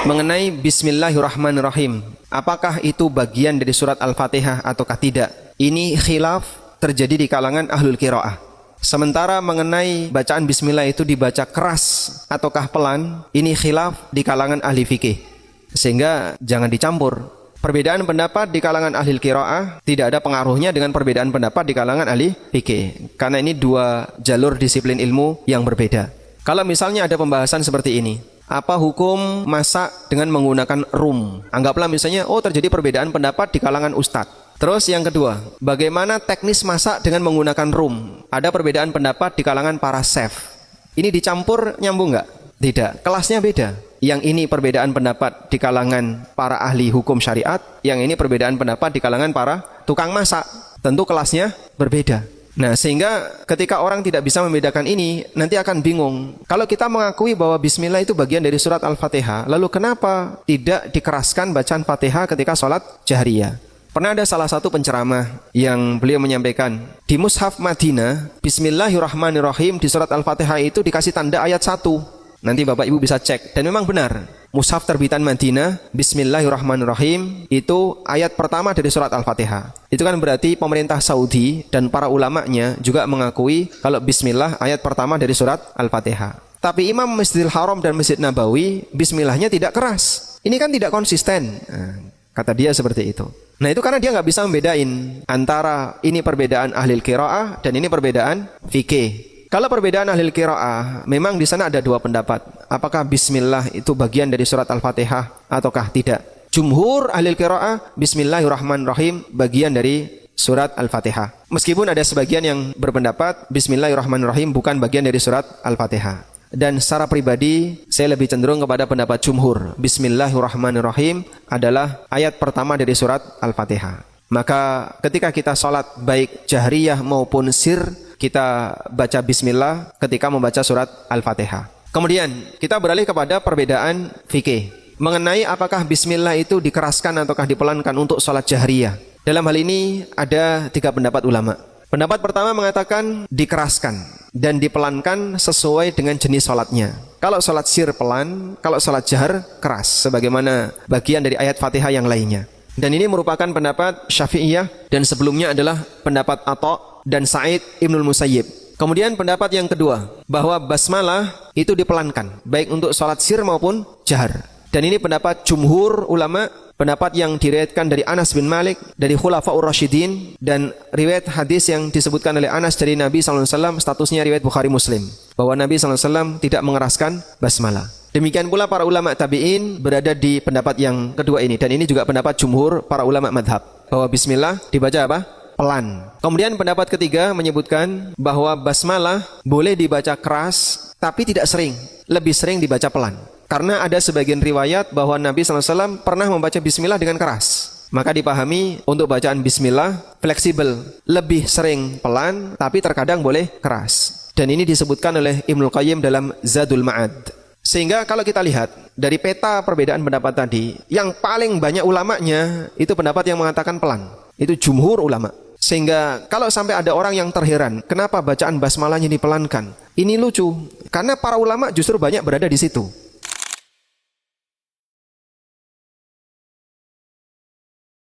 mengenai Bismillahirrahmanirrahim. Apakah itu bagian dari surat Al-Fatihah ataukah tidak? Ini khilaf terjadi di kalangan ahlul qiraah. Sementara mengenai bacaan Bismillah itu dibaca keras ataukah pelan, ini khilaf di kalangan ahli fikih. Sehingga jangan dicampur. Perbedaan pendapat di kalangan ahli qiraah tidak ada pengaruhnya dengan perbedaan pendapat di kalangan ahli fikih. Karena ini dua jalur disiplin ilmu yang berbeda. Kalau misalnya ada pembahasan seperti ini, apa hukum masak dengan menggunakan rum? Anggaplah misalnya, terjadi perbedaan pendapat di kalangan ustadz. Terus yang kedua, bagaimana teknis masak dengan menggunakan rum? Ada perbedaan pendapat di kalangan para chef. Ini dicampur nyambung nggak? Tidak, kelasnya beda. Yang ini perbedaan pendapat di kalangan para ahli hukum syariat, yang ini perbedaan pendapat di kalangan para tukang masak. Tentu kelasnya berbeda. Nah, sehingga ketika orang tidak bisa membedakan ini, nanti akan bingung. Kalau kita mengakui bahwa Bismillah itu bagian dari surat Al-Fatihah, lalu kenapa tidak dikeraskan bacaan Fatihah ketika sholat jahriyah? Pernah ada salah satu penceramah yang beliau menyampaikan, di Mushaf Madinah, Bismillahirrahmanirrahim di surat Al-Fatihah itu dikasih tanda ayat 1. Nanti Bapak Ibu bisa cek. Dan memang benar, Mushaf terbitan Madinah, Bismillahirrahmanirrahim, itu ayat pertama dari surat Al-Fatihah. Itu kan berarti pemerintah Saudi dan para ulamanya juga mengakui kalau Bismillah ayat pertama dari surat Al-Fatihah. Tapi Imam Masjidil Haram dan Masjid Nabawi, Bismillahnya tidak keras. Ini kan tidak konsisten. Kata dia seperti itu. Nah, itu karena dia nggak bisa membedain antara ini perbedaan ahli qiraah dan ini perbedaan fikih. Kalau perbedaan ahli qiraah, memang di sana ada dua pendapat. Apakah Bismillah itu bagian dari surat Al-Fatihah ataukah tidak? Jumhur ahli qiraah, Bismillahirrahmanirrahim bagian dari surat Al-Fatihah. Meskipun ada sebagian yang berpendapat Bismillahirrahmanirrahim bukan bagian dari surat Al-Fatihah. Dan secara pribadi, saya lebih cenderung kepada pendapat jumhur. Bismillahirrahmanirrahim adalah ayat pertama dari surat Al-Fatihah. Maka ketika kita sholat baik jahriyah maupun sir, kita baca Bismillah ketika membaca surat Al-Fatihah. Kemudian kita beralih kepada perbedaan fikih mengenai apakah Bismillah itu dikeraskan ataukah dipelankan untuk sholat jahriyah. Dalam hal ini ada 3 pendapat ulama. Pendapat pertama mengatakan dikeraskan dan dipelankan sesuai dengan jenis sholatnya. Kalau sholat sir pelan, kalau sholat jahar keras, sebagaimana bagian dari ayat Fatihah yang lainnya. Dan ini merupakan pendapat Syafi'iyah dan sebelumnya adalah pendapat Atha dan Sa'id Ibnul Musayyib. Kemudian pendapat yang kedua, bahwa basmalah itu dipelankan, baik untuk sholat sir maupun jahar. Dan ini pendapat jumhur ulama, pendapat yang diriwayatkan dari Anas bin Malik, dari Khulafaur Rasyidin, dan riwayat hadis yang disebutkan oleh Anas dari Nabi SAW, statusnya riwayat Bukhari Muslim, bahwa Nabi SAW tidak mengeraskan basmalah. Demikian pula para ulama tabi'in berada di pendapat yang kedua ini, dan ini juga pendapat jumhur para ulama madhab, bahwa bismillah dibaca apa? Pelan. Kemudian pendapat ketiga menyebutkan bahwa basmalah boleh dibaca keras, tapi tidak sering, lebih sering dibaca pelan. Karena ada sebagian riwayat bahwa Nabi SAW pernah membaca bismillah dengan keras. Maka dipahami untuk bacaan bismillah fleksibel, lebih sering pelan, tapi terkadang boleh keras. Dan ini disebutkan oleh Ibnul Qayyim dalam Zadul Ma'ad. Sehingga kalau kita lihat dari peta perbedaan pendapat tadi, yang paling banyak ulamanya itu pendapat yang mengatakan pelan. Itu jumhur ulama. Sehingga kalau sampai ada orang yang terheran, kenapa bacaan basmalahnya dipelankan? Ini lucu, karena para ulama justru banyak berada di situ.